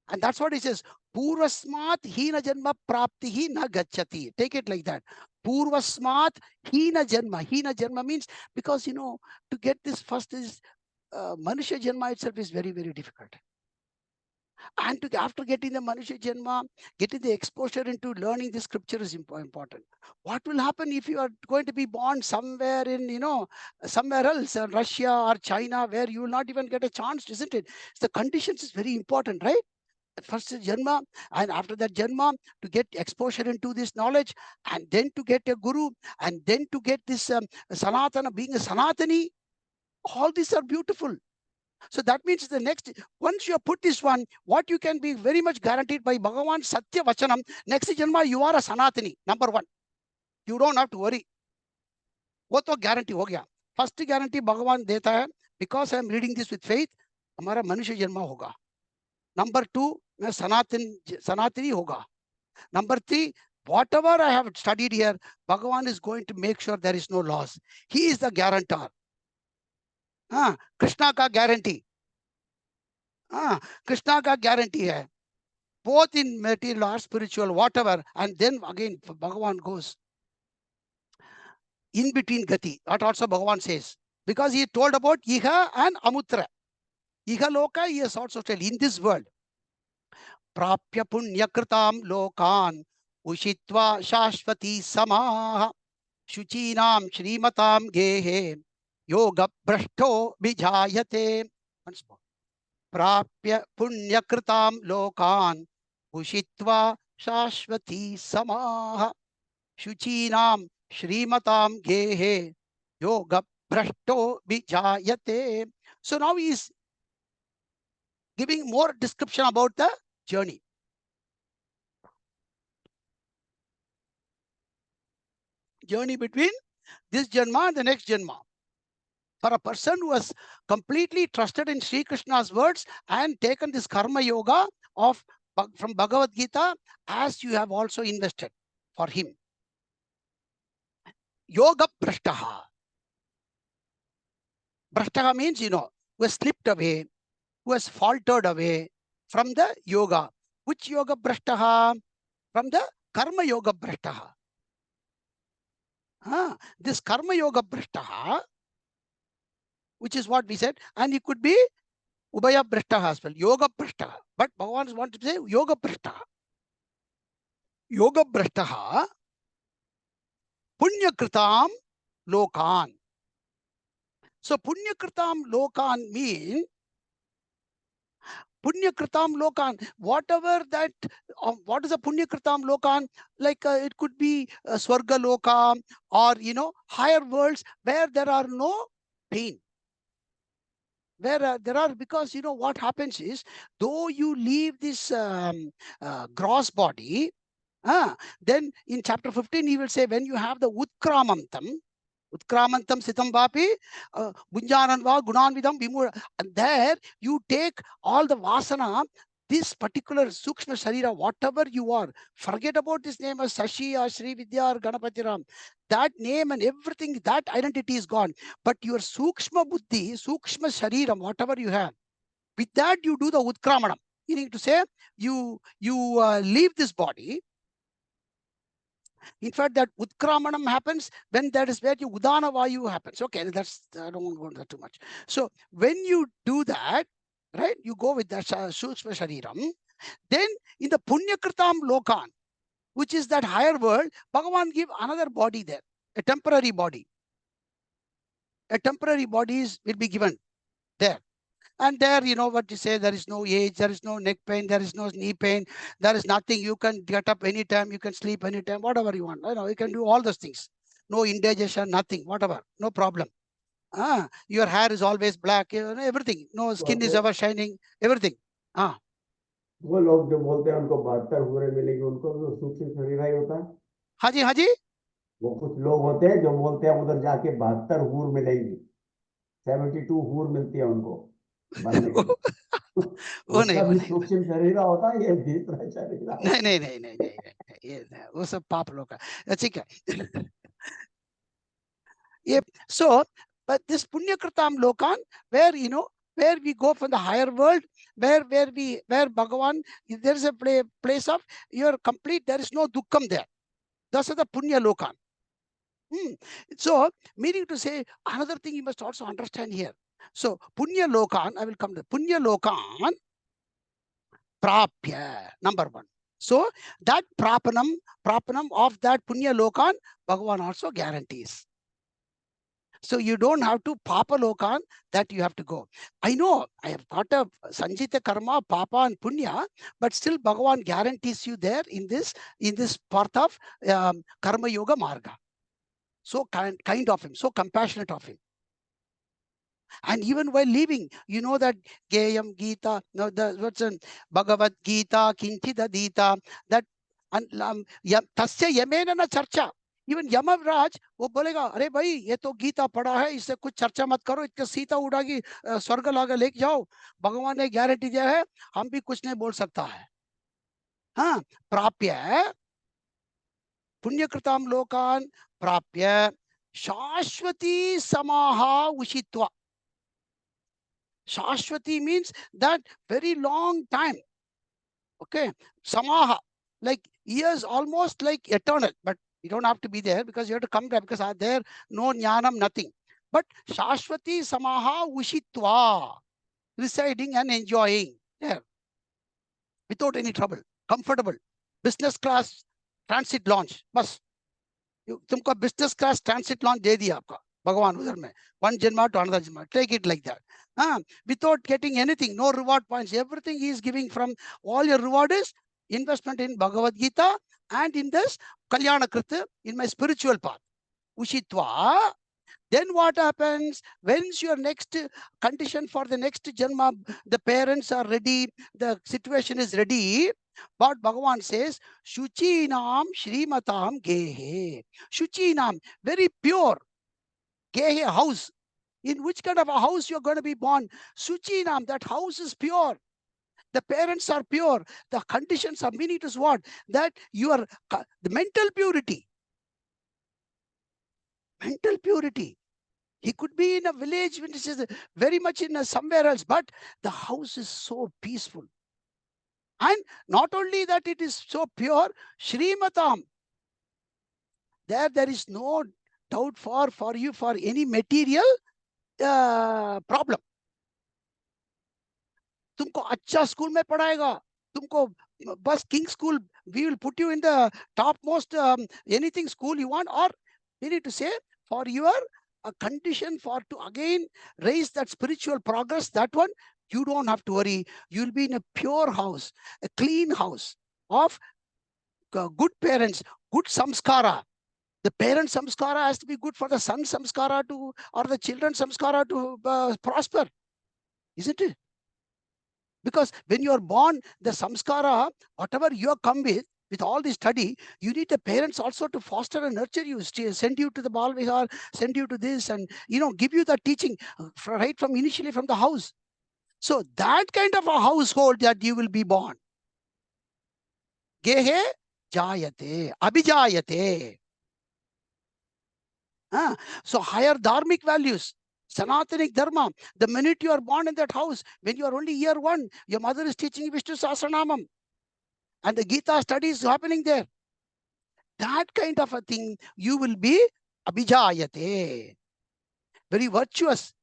And that's what he says. Purvasmat hina janma praptihi na gachati. Take it like that. Purvasmat hina janma. Hina janma means because, to get this first is Manushya Janma itself is very, very difficult. And after getting the Manushya Janma, getting the exposure into learning the scripture is important. What will happen if you are going to be born somewhere in, somewhere else, Russia or China, where you will not even get a chance, isn't it? So the conditions is very important, right? First is Janma, and after that Janma, to get exposure into this knowledge, and then to get a Guru, and then to get this Sanatana, being a Sanatani. All these are beautiful. So that means the next, once you have put this one, what you can be very much guaranteed by Bhagavan Satya Vachanam, next Janma, you are a Sanatani, number one. You don't have to worry. वो तो guarantee हो गया. First guarantee Bhagavan देता है, because I am reading this with faith, हमारा मनुष्य जन्म होगा. Number two, मैं सनातनी होगा. Number three, whatever I have studied here, Bhagavan is going to make sure there is no loss. He is the guarantor. Krishna का guarantee. Krishna का guarantee है. Both in material or spiritual, whatever. And then again, Bhagavan goes in between Gati. That also Bhagavan says. Because he told about Iha and Amutra. Iha Loka, he has also told in this world. Prapya punyakritam lokan ushitva shashvati samaha shuchinam shrimatam gehe yoga brashto bijayate. Once more. Prapya punyakritam lokan ushitva shashvati samaha shuchinam shrimatam gehe yoga brashto bijayate. So now he is giving more description about the journey. Journey between this Janma and the next Janma. For a person who has completely trusted in Sri Krishna's words and taken this Karma Yoga of from Bhagavad Gita as you have also invested for him. YogaBhushta. Bhrashtaha means, who has slipped away, who has faltered away from the yoga. Which YogaBhushta? From the Karma YogaBhushta. This Karma YogaBhushta, which is what we said, and it could be Ubhayabhushta as well, YogaBhushta. But Bhagavan wants to say YogaBhushta. YogaBhushta Punyakritam Lokan. So Punyakritam Lokan means Punyakritam Lokan, whatever that, what is a Punyakritam Lokan? Like it could be Swarga Loka or, higher worlds where there are no pain. Where there are, because, what happens is, though you leave this gross body, then in chapter 15, he will say, when you have the Utkramantam sitam vapi gunjananva gunanvidam vimura. And there you take all the vasana, this particular sukshma sharira, whatever you are, forget about this name as Sashi or Sri Vidya or Ganapati Ram. That name and everything, that identity is gone. But your sukshma buddhi, sukshma shariram, whatever you have, with that you do the utkramanam. Meaning to say, you leave this body. In fact, that utkramanam happens when that is where your udana vayu happens. Okay, that's, I don't want to go into that too much. So when you do that, right, you go with that sukshma shariram. Then in the punyakritam lokan, which is that higher world, Bhagavan give another body there, a temporary body. A temporary body will be given there. And there, what you say, there is no age, there is no neck pain, there is no knee pain, there is nothing. You can get up anytime, you can sleep anytime, whatever you want. You can do all those things. No indigestion, nothing, whatever, no problem. Your hair is always black, everything. No skin is ever shining, everything. वो लोग जो बोलते हैं उनको 72 हुरे मिलेंगे, उनको तो सूक्ष्म शरीर ही होता है। हाँ जी वो कुछ लोग होते हैं जो बोलते हैं उधर जाके 72 हूर मिलेंगी, 72 हूर मिलती है उनको बनने के लिए। वो नहीं सूक्ष्म शरीर होता है, ये भीतर शरीर नहीं, ये वो सब पाप लोग का, ठीक है। ये so, but this punyakritam lokan, where where we go from the higher world, where Bhagavan, there is a place of your complete, there is no dukkham there. That's the punya lokan. So meaning to say, another thing you must also understand here. So punya lokan, I will come to punya lokan prapya, number one. So that prapanam of that punya lokan, Bhagavan also guarantees. So you don't have to papa lokan, that you have to go. I know I have thought of sanjita karma, papa and punya, but still Bhagavan guarantees you there in this path of karma yoga marga. So kind of him, so compassionate of him. And even while leaving, that Geyam Gita, what's in Bhagavad Gita, Kinchida Dita, that Tasya Yamena na Charcha. Even Yamavraj, वो बोलेगा, अरे भाई ये तो गीता पढ़ा है, इससे कुछ चर्चा मत करो, इतने सीता उड़ागी स्वर्ग लागा लेके जाओ, भगवान ने गारंटी दिया है, हम भी कुछ नहीं बोल सकता है। प्राप्य पुण्यकृताम लोकान प्राप्य शाश्वती समाहा उषित्वा. Shashwati means that very long time. Okay, samaha, like years, almost like eternal, but you don't have to be there because you have to come there, because there no jnanam, nothing. But Shashwati samaha ushitva, residing and enjoying there without any trouble, comfortable, business class transit launch. Bas, तुमको business class transit launch दे दिया आपका भगवान उधर में, one janma to another janma. Take it like that. Without getting anything, no reward points. Everything he is giving from all your reward is investment in Bhagavad Gita and in this Kalyana Krita, in my spiritual path. Ushitva. Then what happens? When's your next condition for the next janma? The parents are ready, the situation is ready. But Bhagavan says, Shuchinam Shrimatam Gehe. Shuchinam, very pure. Gehe, house. In which kind of a house you're going to be born? Suchinam, that house is pure. The parents are pure. The conditions are meaning is what? That the mental purity. Mental purity. He could be in a village which is very much in somewhere else, but the house is so peaceful. And not only that, it is so pure, Shrimatam. There is no doubt for you for any material problem. तुमको अच्छा school में पढ़ाएगा, तुमको बस king school, we will put you in the topmost anything school you want, or we need to say for your condition for to again raise that spiritual progress, that one you don't have to worry. You'll be in a pure house, a clean house of good parents, good samskara. The parent samskara has to be good for the son samskara to, or the children samskara to prosper, isn't it? Because when you are born, the samskara, whatever you have come with all this study, you need the parents also to foster and nurture you, send you to the Bal Vihar, send you to this, and give you the teaching right from initially from the house. So that kind of a household that you will be born. Gehe jayate, abhijayate. So higher dharmic values, Sanatanic Dharma. The minute you are born in that house, when you are only year 1, your mother is teaching Vishnu Sahasranamam. And the Gita study is happening there. That kind of a thing, you will be abhijayate. Very virtuous,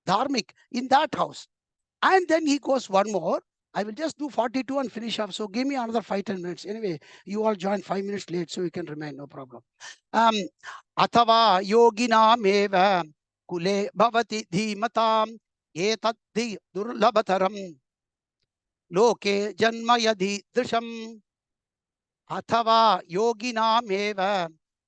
dharmic in that house. And then he goes one more. I will just do 42 and finish up. So give me another 5-10 minutes. Anyway, you all joined 5 minutes late, so you can remain, no problem. Athava yogina meva kule bhavati dhimatam etadhi durlabhataram loke janma yadhi drisham. Athava yogina meva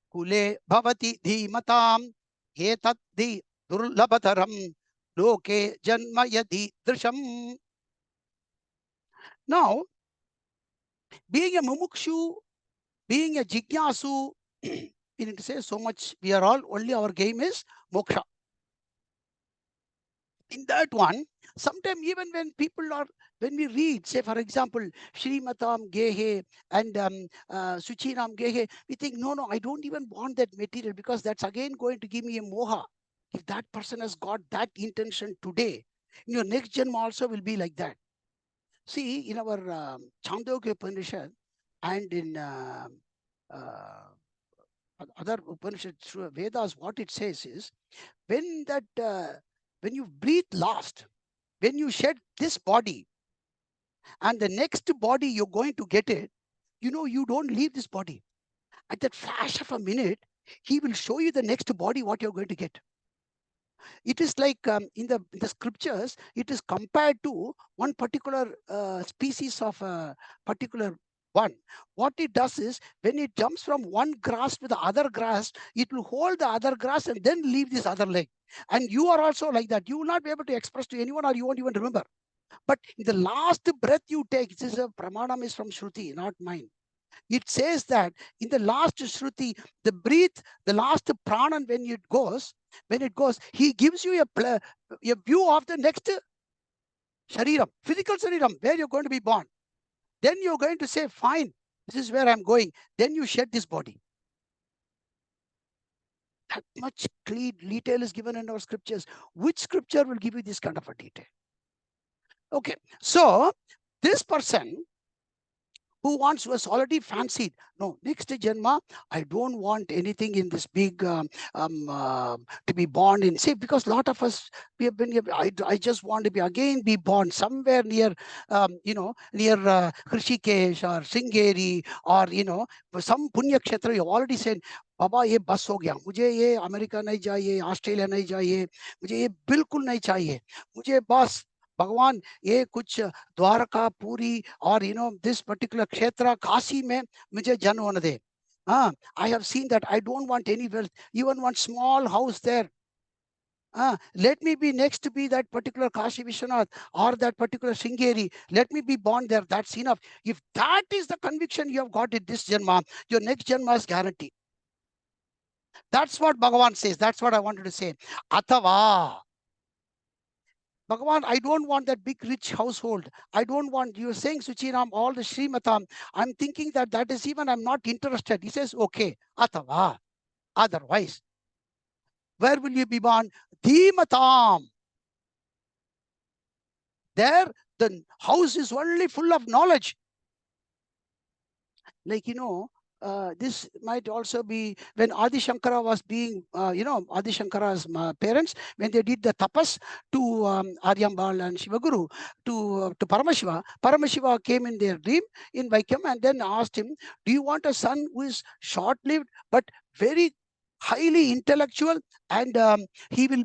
kule bhavati dhimatam etadhi durlabhataram loke janma yadhi drisham. Now, being a mumukshu, being a jignasu, we need to say so much. We are all, only our game is moksha. In that one, sometimes even when people are, when we read, say for example, Shrimatam Gehe and Suchinam Gehe, we think, no, I don't even want that material, because that's again going to give me a moha. If that person has got that intention today, in your next janma also will be like that. See, in our Chandogya Upanishad and in other Upanishads, through Vedas, what it says is, when you breathe last, when you shed this body, and the next body you're going to get it, you don't leave this body. At that flash of a minute, he will show you the next body, what you're going to get. It is like in the scriptures, it is compared to one particular species of a particular one. What it does is, when it jumps from one grass to the other grass, it will hold the other grass and then leave this other leg. And you are also like that. You will not be able to express to anyone, or you won't even remember. But in the last breath you take, this is a pramanam is from Shruti, not mine. It says that in the last Shruti, the breath, the last prana, when it goes, he gives you a view of the next shariram, physical shariram, where you're going to be born. Then you're going to say, fine, this is where I'm going. Then you shed this body. That much clear detail is given in our scriptures. Which scripture will give you this kind of a detail? Okay, so this person who was already fancied, no, next janma, I don't want anything in this big to be born in. See, because a lot of us, we have been, I just want to be born somewhere near, near Hrishikesh or Sringeri, or, some Punya Kshetra. You already said, बाबा ये बस हो गया, मुझे ये America नहीं चाहिए, Australia नहीं चाहिए, मुझे ये बिल्कुल नहीं चाहिए, मुझे बस भगवान ये कुछ द्वारका पुरी और this particular kshetra Kashi में मुझे जन्म होने दे. I have seen that. I don't want any wealth, even one small house there. Let me be next to be that particular Kashi Vishwanath or that particular Sringeri. Let me be born there. That's enough. If that is the conviction you have got in this janma, your next janma is guaranteed. That's what Bhagavan says. That's what I wanted to say. Athava. Bhagavan, I don't want that big rich household. I don't want, you're saying Suchinam, all the Srimatam. I'm thinking that that is even, I'm not interested. He says, okay, Atava. Otherwise, where will you be born? Dhimatam. There, the house is only full of knowledge. Like, this might also be when Adi Shankara was being, Adi Shankara's parents, when they did the tapas to Aryambal and Shivaguru, to Paramashiva. Paramashiva came in their dream in Vaikam and then asked him, do you want a son who is short-lived but very highly intellectual, and he will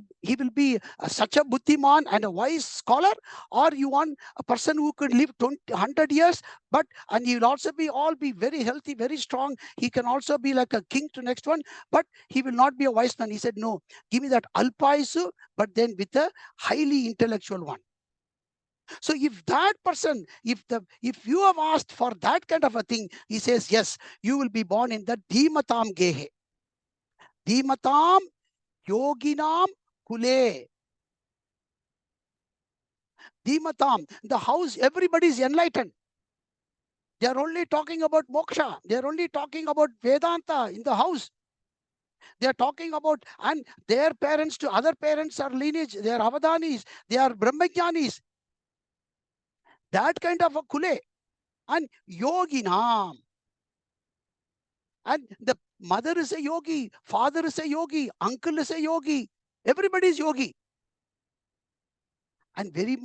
be such a buddhiman and a wise scholar, or you want a person who could live 100 years, and he will also be very healthy, very strong. He can also be like a king to next one, but he will not be a wise man. He said, no, give me that alpaisu, but then with a highly intellectual one. So if that person, if you have asked for that kind of a thing, he says, yes, you will be born in the Dhimatam Gehe. Dhimatam Yoginam Kule. Dhimatam, the house, everybody is enlightened. They are only talking about moksha. They are only talking about Vedanta in the house. They are talking about, and their parents to other parents are lineage. They are Avadanis. They are Brahmajnanis. That kind of a Kule. And Yoginam. And the mother is a yogi, father is a yogi, uncle is a yogi. Everybody is yogi. And very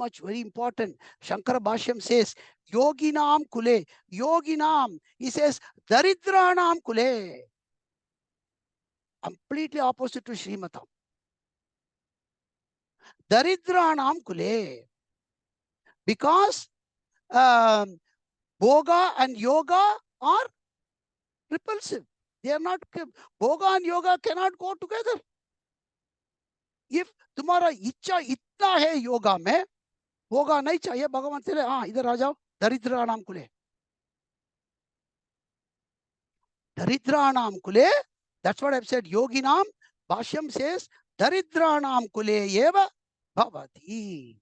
important, Shankara Bhashyam says, Yoginam Kule. Yoginam, he says, Daridranam Kule. Completely opposite to Srimatam. Daridranam Kule. Because Bhoga and Yoga are repulsive. They are not, Bhoga and Yoga cannot go together. If तुम्हारा इच्छा इतना है योगा में, भोगा नहीं चाहिए, भगवान तेरे इधर आ जाओ, दरिद्राणाम कुले. Daridranam Kule, that's what I've said. Yoginam, Bhashyam says, Daridranam Kule eva bhavati.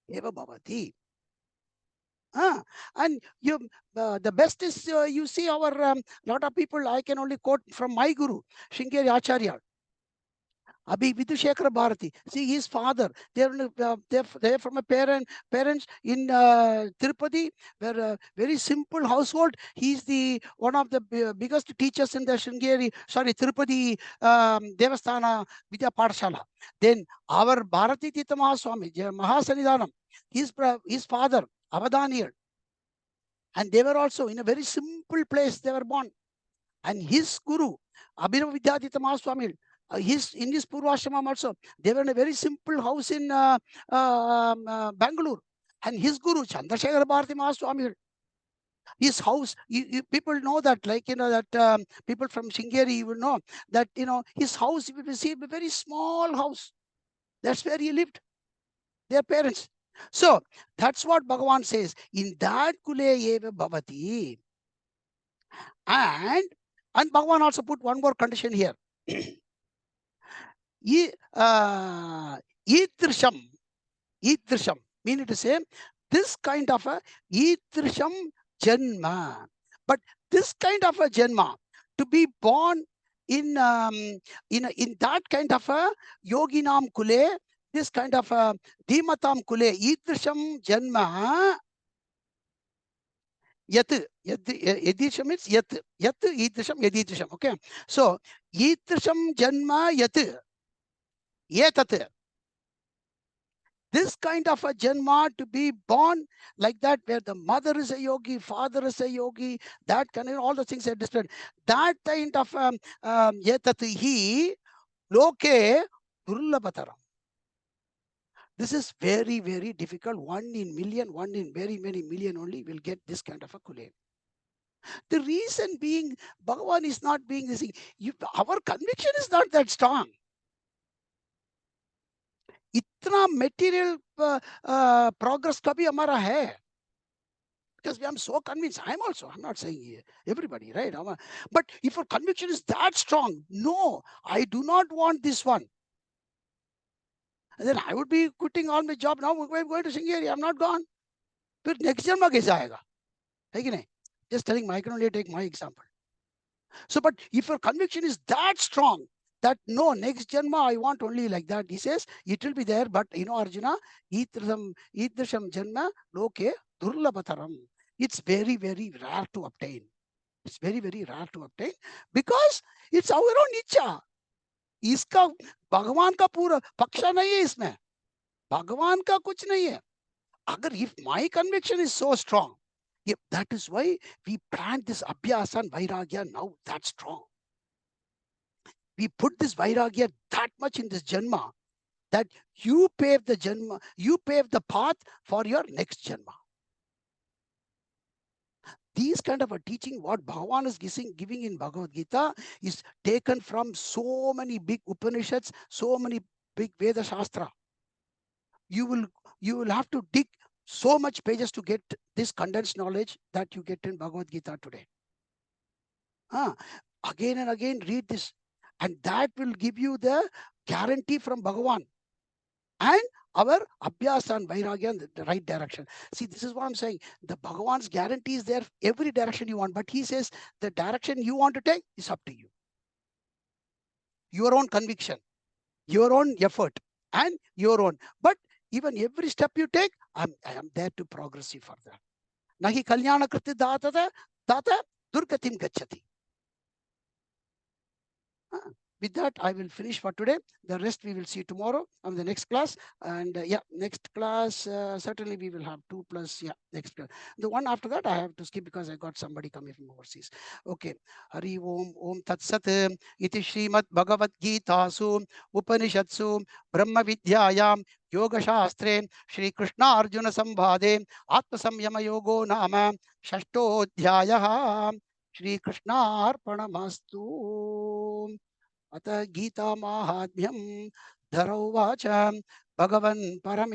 Eva bhavati. And the best is, you see our, lot of people, I can only quote from my guru, Shringeri Acharya. Abhi Vidushekara Bharati. See, his father, they're from a parents in Tirupati, were a very simple household. He's the one of the biggest teachers in the Tirupati Devasthana Vidya Pathshala. Then our Bharati Tita Mahaswami, Mahasanidhanam, his father, Avadhaniyar. And they were also in a very simple place they were born. And his guru, Abhinava Vidyadita Mahaswami, in his Purvashramam also, they were in a very simple house in Bangalore. And his guru, Chandrasekhara Bharati Mahaswami, his house, people know that, like, that people from Shringeri, you will know that, his house, you will see a very small house. That's where he lived, their parents. So that's what Bhagavan says. In that Kule eva bhavati. And Bhagavan also put one more condition here. Idrisham, meaning to say, this kind of a idrisham janma. But this kind of a janma, to be born in that kind of a yoginam kule, this kind of a dhimatam kule, idrisham janma. Yat yadisham means yat idrisham yadisham. Okay, so idrisham janma yat yetat. This kind of a janma, to be born like that, where the mother is a yogi, father is a yogi, that kind of, all the things are different. That kind of yetat hi loke durlabhataram. This is very, very difficult. 1 in million, 1 in very many million only will get this kind of a kule. The reason being, Bhagavan is not being this thing. Our conviction is not that strong. इतना material progress कभी हमारा है, because I'm so convinced. I'm not saying everybody, right? But if your conviction is that strong, no, I do not want this one. And then I would be quitting all my job. Now I'm going to Singapore. I'm not gone. But next janma kaise aayega? Hai ki nahi? Just telling I can only take my example. So, but if your conviction is that strong, that no, next janma I want only like that, he says it will be there, but you know, Arjuna, idrisham janma loke durlabhataram. It's very, very rare to obtain. It's very, very rare to obtain because it's our own icha. इसका भगवान का पूरा पक्षा नहीं है इसमें, भगवान का कुछ नहीं है. अगर if my conviction is so strong, yeah, that is why we plant this abhyasa and vairagya now that strong. We put this vairagya that much in this janma that you pave the janma, you pave the path for your next janma. These kind of a teaching, what Bhagavan is giving in Bhagavad Gita, is taken from so many big Upanishads, so many big Veda Shastra. You will have to dig so much pages to get this condensed knowledge that you get in Bhagavad Gita today. Again and again read this, and that will give you the guarantee from Bhagavan and our abhyasa and vairagya in the right direction. See, this is what I'm saying. The Bhagavan's guarantee is there every direction you want, but he says the direction you want to take is up to you. Your own conviction, your own effort, and your own. But even every step you take, I am there to progress you further. Nahi kalyana kriti data durgatim gacchati. With that, I will finish for today. The rest we will see tomorrow on the next class. And yeah, next class, certainly we will have 2 plus, yeah, next class. The one after that, I have to skip because I got somebody coming from overseas. Okay. Hari Om Tat Sat Iti Srimad Bhagavad Gita Su Upanishatsu Brahma Vidyayam Yoga Shastre Shri Krishna Arjuna Sambhade Atma Samyama Yogo Nama Shashtodhyayaha Shri Krishna Arpanamastu. अतः गीता माहात्म्यं धरौवाच भगवन् परमे